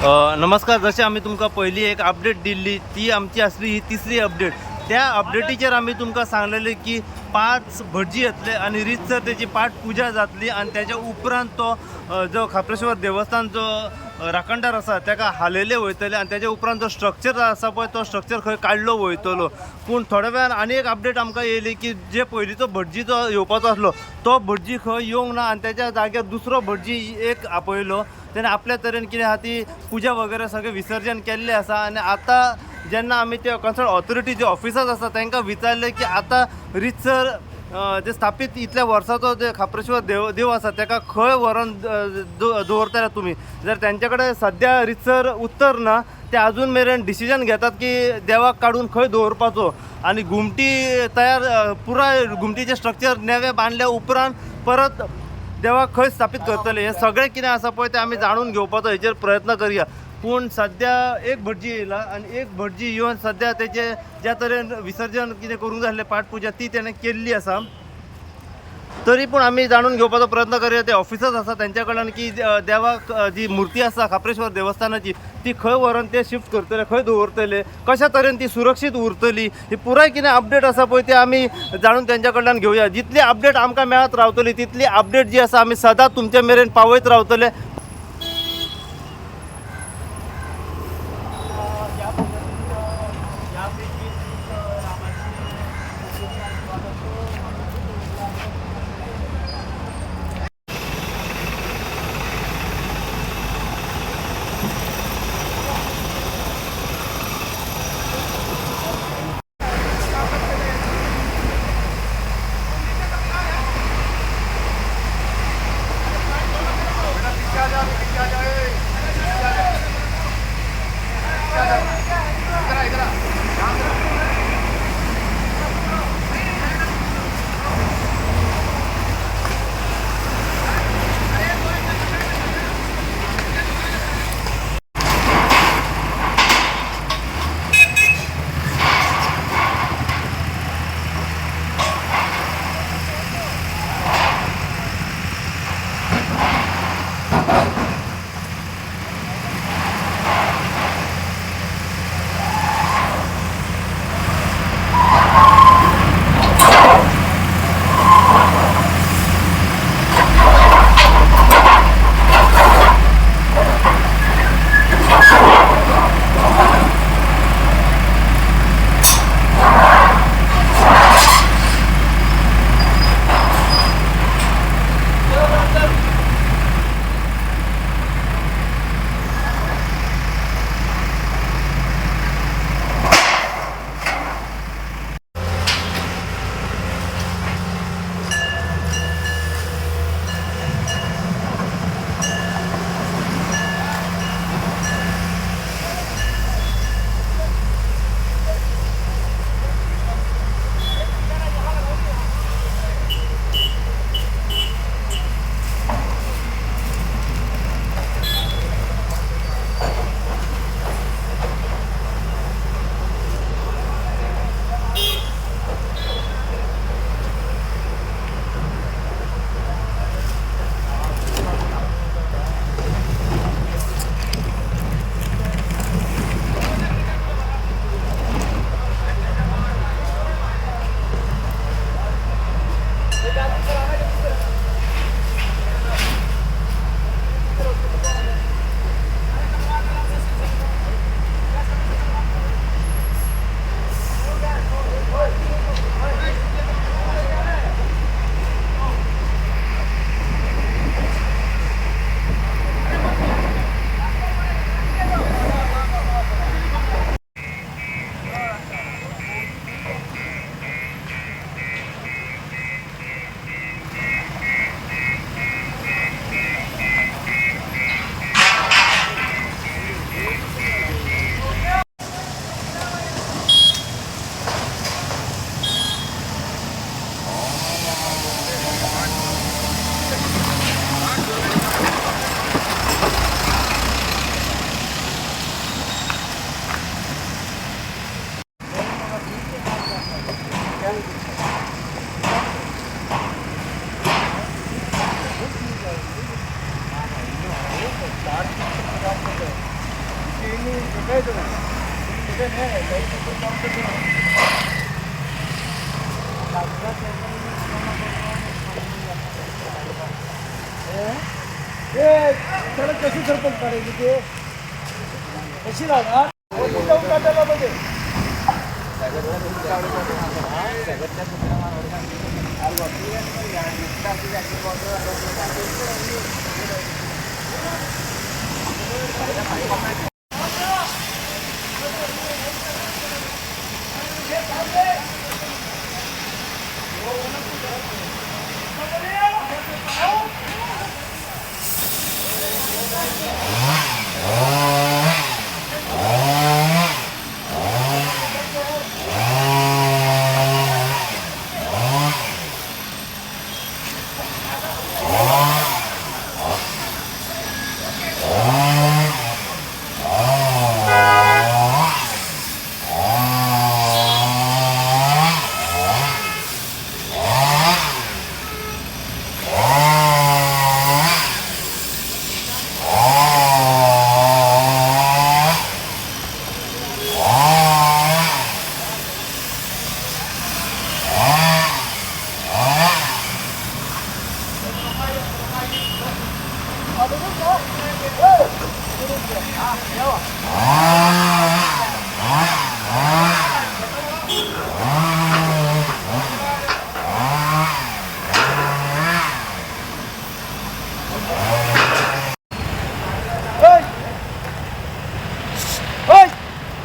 नमस्कार. जसे आम्ही तुमका पहिली एक अपडेट दिली ती आमची असली ही तिसरी अपडेट. त्या अपडेटीचेर आम्ही तुमका सांगलेले की 5 भटजी येतले आणि रितसर त्याची पाठ पूजा जातली आणि त्याच्या उपरांत तो जो खापरेश्वर देवस्थान जो राखणदार असा त्याका हालेले वयतले आणि त्याच्या उपरांत जो स्ट्रक्चर असा पळय तो स्ट्रक्चर खंय काडलो वयतलो. पूण थोड्या वेळान आनी एक अपडेट आमकां येयली की जे पयलींचो भटजी जो येवपाचो आसलो तो भटजी खंय येवंक ना आणि त्याच्या जाग्यार दुसरो भटजी एक आपयलो. त्याने आपल्या तरेन कितें आहा ती पूजा वगैरे सगळे विसर्जन केल्ले आसा. आणि आता जेन्ना आमी ते कन्सर्न ऑथॉरिटी जे ऑफिसर्स आसा तांकां विचारले की आता रितसर जे स्थापीत इतल्या वर्साचो जे खापरेश्वर देव आसा ताका खंय व्हरोन दवरतले तुमी. जर त्यांच्या कडेन सद्या रितसर उत्तर ना ते अजून मेरेन डिसिजन घेतात की देवाक काडून खंय दवरपाचो. आणि घुमटी तयार पुराय घुमटीचे स्ट्रक्चर नेवे बांदल्या उपरांत परत देवाक खंय स्थापीत करतले हे सगळें कितें आसा पळय तें आमी जाणून घेवपाचो हेचेर प्रयत्न करया. पूण सद्या एक भटजी येयला आणि एक भटजी येवन सद्या तेचे ज्या तरेन विसर्जन कितें करूंक जाय आसलें पाठपुजा ती तेणें केल्ली आसा. तरी पूण आमी जाणून घेवपाचो प्रयत्न करया ते ऑफिसर्स आसा त्यांच्या कडल्यान की देवाक जी मुर्ती आसा खापरेश्वर देवस्थानाची ती खंय व्हरोन ते शिफ्ट करतले, खंय दवरतले, कशा तरेन ती सुरक्षीत उरतली ही पुराय कितें अपडेट आसा पळय ते आमी जाणून त्यांच्या कडल्यान घेवया. जितली अपडेट आमकां मेळत रावतली तितली अपडेट जी आसा आमी सदांच तुमचे मेरेन पावयत रावतले. सडक कशी सरपंच काढायची ते कशी लागणार जाऊन काढायला पाहिजे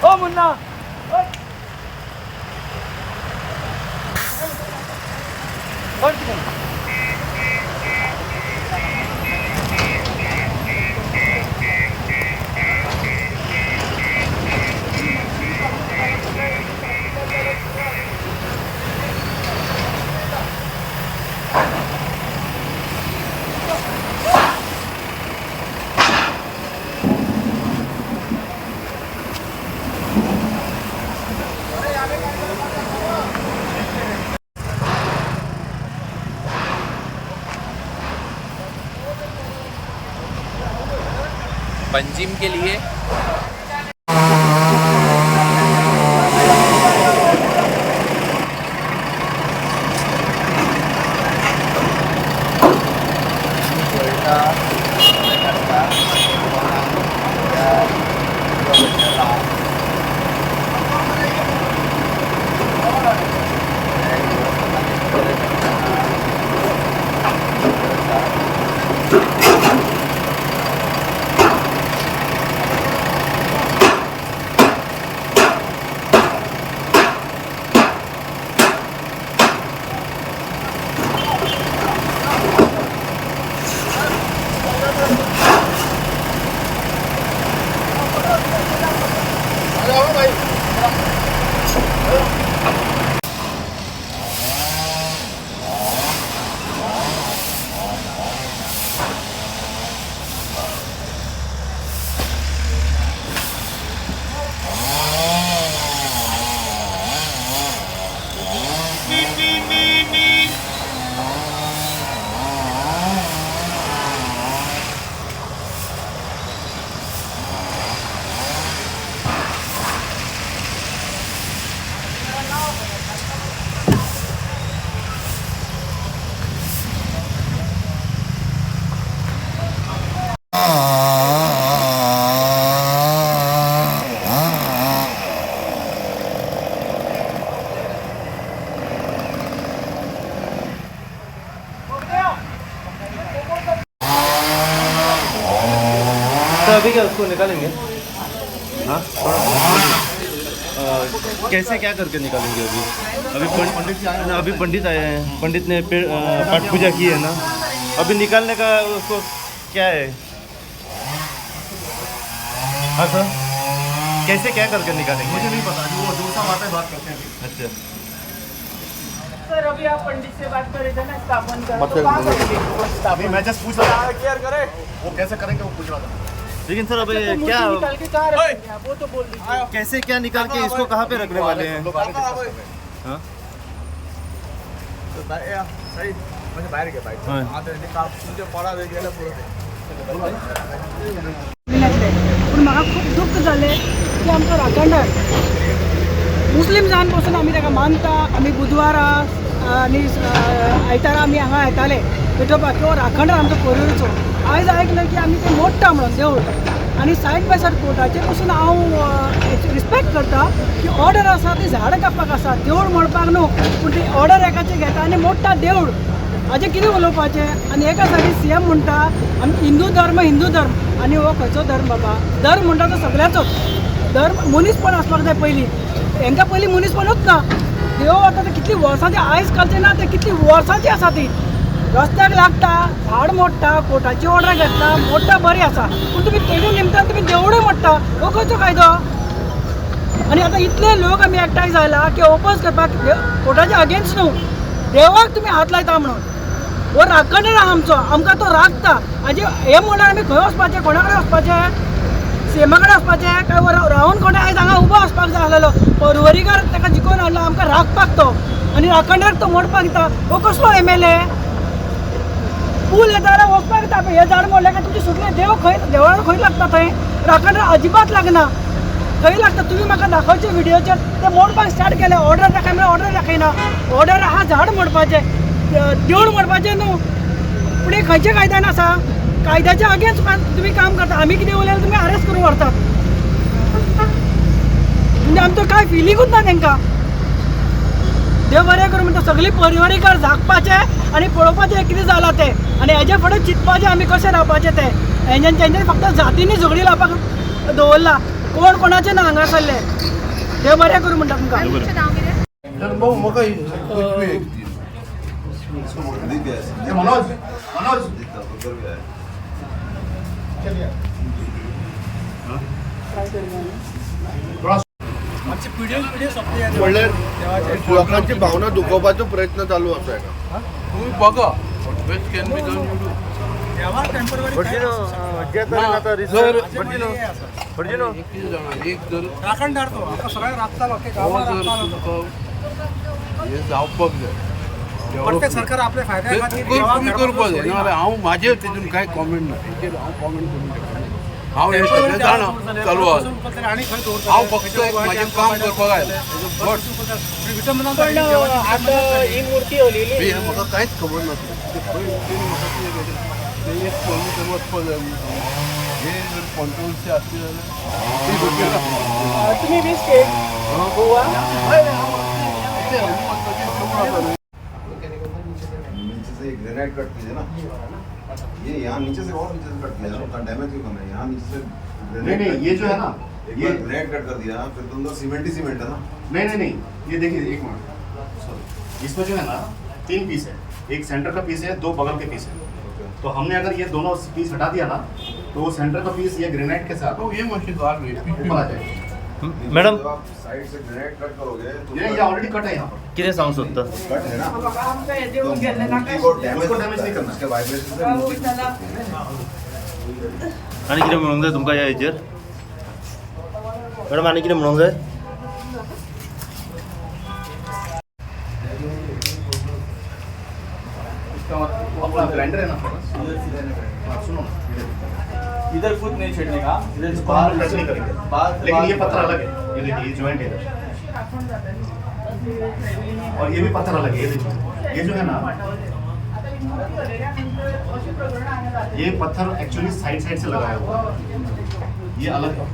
हो मुन्ना पंजिम के लिए तो अभी क्या उसको निकालेंगे हाँ कैसे क्या करके निकालेंगे अभी पंडित आए हैं पंडित ने पाठ पूजा की है ना अभी निकालने का उसको क्या है हाँ सर कैसे क्या करके निकालेंगे मुझे नहीं पता वो जो सा बात है बात करते हैं अच्छा सर अभी आप पंडित से बात कर रहे थे ना स्थापन का मत तो कहाँ करो। करेंगे? अभी मैं जस्ट पूछ रहा था क्लियर करे वो कैसे करेंगे वो पूछ रहा था लेकिन सर अभी तो मूर्ति क्या निकाल के कहाँ रखेंगे आप वो तो बोल दीजिए कैसे क्या निकाल के इसको कहाँ पे रखने वाले हैं हाँ सही म्हणजे बाहेर घे बाहेर हाँ। आता ते का तुमच्या पडा गेला पुढे पण मला खूप दुःख जालें की आमचो राखणदार मुस्लीम जावन पासून आमी ताका मानता. आमी बुधवारा आनी आयतारा आमी हांगा येताले पेटोवपाक किंवा राखणदार आमचो पोरुचो. आयज आयकलें की आमी तें मोडटा म्हणून देवूळ आनी सायड बाय सायड कोर्टाचेर पसून हांव रिस्पेक्ट करता की ऑर्डर आसा ती झाडां कापपाक आसा, देवूळ मोडपाक न्हू. पूण ती ऑर्डर एकाचेर घेता आनी मोडटा देवूळ. हाजें कितें उलोवपाचें. आनी एका सायडीन CM म्हणटा आमी हिंदू धर्म आनी हो खंयचो धर्म बाबा. धर्म म्हणटा तो सगळ्याचोच. धर्म मनीसपण आसपाक जाय पयलीं. हांकां पयलीं मनीसपणूच ना. देव आतां ते कितलीं वर्सांची आयज कालचें ना ते कितलीं वर्सांची आसा ती. रस्त्याक लागता, झाड मोडटा, कोर्टाची ऑर्डर घेता, मोडटा बरी आसा. पूण तुमी तेजे निमतान तुमी देवूळय मोडटा. हो खंयचो कायदो. आनी आतां इतले लोक आमी एकठांय जाला की ओपोज करपाक कोर्टाच्या अगेन्स्ट न्हू, देवाक तुमी हात लायता म्हणून. हो राखणदार आहा आमचो, आमकां तो राखता. हाजे हे म्हणल्यार आमी खंय वचपाचें, कोणा कडेन वचपाचें, CM कडेन वचपाचें काय रावन कोणें आयज हांगा उबो वचपाक जाय आसलेलो. परवरीकार ताका जिखोवन हाडलो आमकां राखपाक तो, आनी राखणदार तो मोडपाक दिता. हो कसलो MLA. पूल येता जाल्यार वचपाक दिता. हे झाड मोडलें काय तुमचे सगळे देव खंय, देवळान खंय लागता थंय. राखणदार अजिबात लागना. खंय लागता तुमी म्हाका दाखोवचे व्हिडिओचेर ते मोडपाक स्टार्ट केले. ऑर्डर दाखय म्हळ्यार ऑर्डर दाखयना. ऑर्डर आहा झाड मोडपाचें, देवूळ मोडपाचें न्हू. पूण हे खंयचे कायद्यान आसा. कायद्याच्या अगेन्स्ट तुमी काम करता. आमी कितें उलयल्यार तुमी अरेस्ट करून व्हरतात. म्हणजे आमचो कांय फिलिंगूच ना तांकां. देव बरें करूं म्हणटा सगळीं परिवारीकार जागपाचें आनी पळोवपाचें कितें जालां तें. आनी हेजे फुडें चिंतपाचें आमी कशें रावपाचें तें. हेंच्यांनी फक्त जातींनी झगडी लावपाक दवरला. कोण कोणाचें ना हांगासरलें. देव बरें करूं म्हणटा तुमकां. भाऊ म्हाका मनोज म्हणल्यार लोकांची भावना दुखोवपाचो प्रयत्न चालू आसा. तुम्ही बघा best can be done you do. राखणदार तो आतां सगळ्यांक राखतालो ते गांवांत राखतालो. हे जावपाक जाय. प्रत्येक सरकार आपल्या फायद्या खातीर तुम्ही करपा जाय. नाजाल्यार हांव म्हाजेर तितून कांय कॉमेंट ना. हेचेर हांव कॉमेंट करूंक शकना. हांव हे सगळें जाणा चालू आसा. हांव फक्त एक म्हाजें काम करपाक आयला. ही मूर्ती हलयली. हे म्हाका कांयच खबर नासलें. एक कमी वचपा जाय. हे जर कॉन्ट्रोवर्सी आसली जाल्यार तुम्ही वीस स्टेट गोवा नीचे से ग्रेनाइट कट कीजिए ना. ये यहाँ नीचे से और नीचे से कट किया ना. डैमेज क्यों करना है. यहाँ नीचे से नहीं ये जो है ना, ये ग्रेनाइट कट कर दिया फिर तो अंदर सीमेंट ही सीमेंट है ना. नहीं ये देखिए एक मिनट सॉरी, इसमें जो है ना 3 पीस है. एक सेंटर का पीस है, 2 बगल के पीस है. तो हमने अगर ये दोनों पीस हटा दिया ना तो वो सेंटर का पीस ये ग्रेनाइट के साथ तो ये मशीन आ गई ऊपर आ जाएगा. मॅडम जब आप साइड से ग्रेनाइट कट करोगे तो ये ऑलरेडी कट है यहाँ पर. कितें सांगू सोदता. कट है ना. आमकां हे तो देऊन गेल्ले मूर्ति को उसको डैमेज नहीं करना. उसके वाइब्रेशन से मूर्ति आनी कितें म्हणूंक जाय तुमकां ह्या हेचेर. मॅडम आनी कितें म्हणूंक जाय. अपना ग्राइंडर है ना हाँ, सुनो इधर खुद नहीं छेड़ने का, इधर बाहर टच नहीं करेंगे. लेकिन ये पत्थर अलग है. ये देखिए ये जॉइंट है इधर. और ये भी पत्थर अलग है. ये देखिए ये जो है ना ये पत्थर एक्चुअली साइड से लगाया हुआ है. ये अलग है.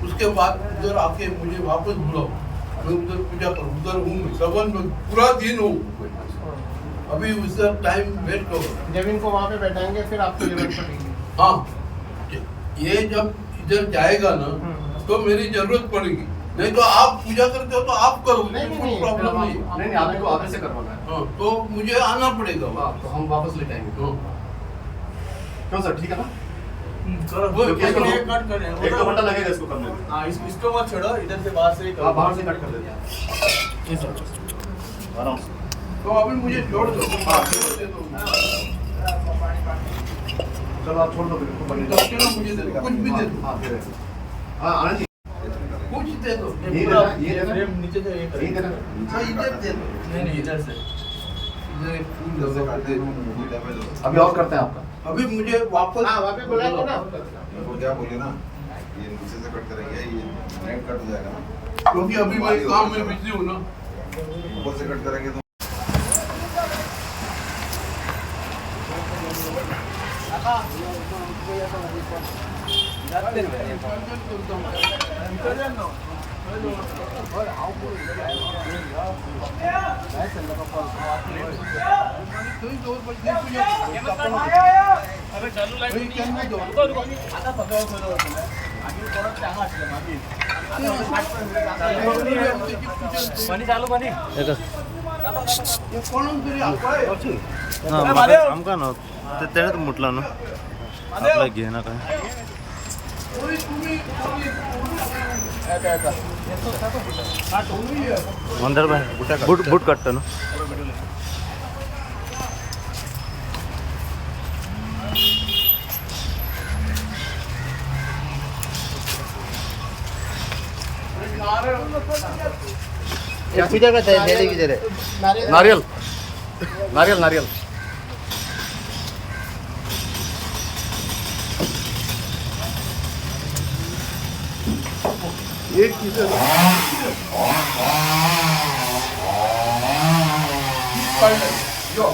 उसके बाद उधर आके मुझे वापस बुलाओ. मैं उधर पूजा करूँ. उधर हूँ सवन में पूरा दिन हूँ. अभी उसका टाइम वेट करो. जब इनको वहाँ पे बैठाएंगे फिर आपको जरूरत पड़ेगी. हाँ ये जब इधर जाएगा ना तो मेरी जरूरत पड़ेगी. नहीं तो आप पूजा करते हो तो आप करो. कोई प्रॉब्लम नहीं. नहीं आगे को आगे से करवाना है. हाँ तो मुझे आना पड़ेगा. तो हम वापस लेके आएंगे. हाँ क्यों सर ठीक है ना. वो एक 2 घंटा लगेगा इसको करने में. हाँ इसको मत छोड़ो, इधर से बाहर से ही हाँ बाहर से कट कर देते हैं आराम से. तो अभी मुझे छोड़ दो. चलो आप छोड़ दो मेरे को. मुझे दे दो. कुछ भी दे दो. हाँ दे रहे. हाँ आनंद जी कुछ दे दो. ये देना नीचे से ये देना. हाँ, इधर दे दो. नहीं इधर से इधर एक फूल जैसे लगा काटते करते हैं वो डैमेज होता अभी ऑफ करते हैं आपका। अभी मुझे वापस हाँ वहाँ पे बुलाएंगे ना है। वो क्या बोले ना, ये नीचे से कट करेंगे, ये ग्रेनाइट कट हो जाएगा ना, क्योंकि अभी मैं काम में बिजी हूँ ना। ऊपर से कट करेंगे तो आमका ना तेच म्हटलं ना आपला घे ना काय मंदर बाय बूट बूट काढतो ना नारियल नारियल नारियल एक किधर जो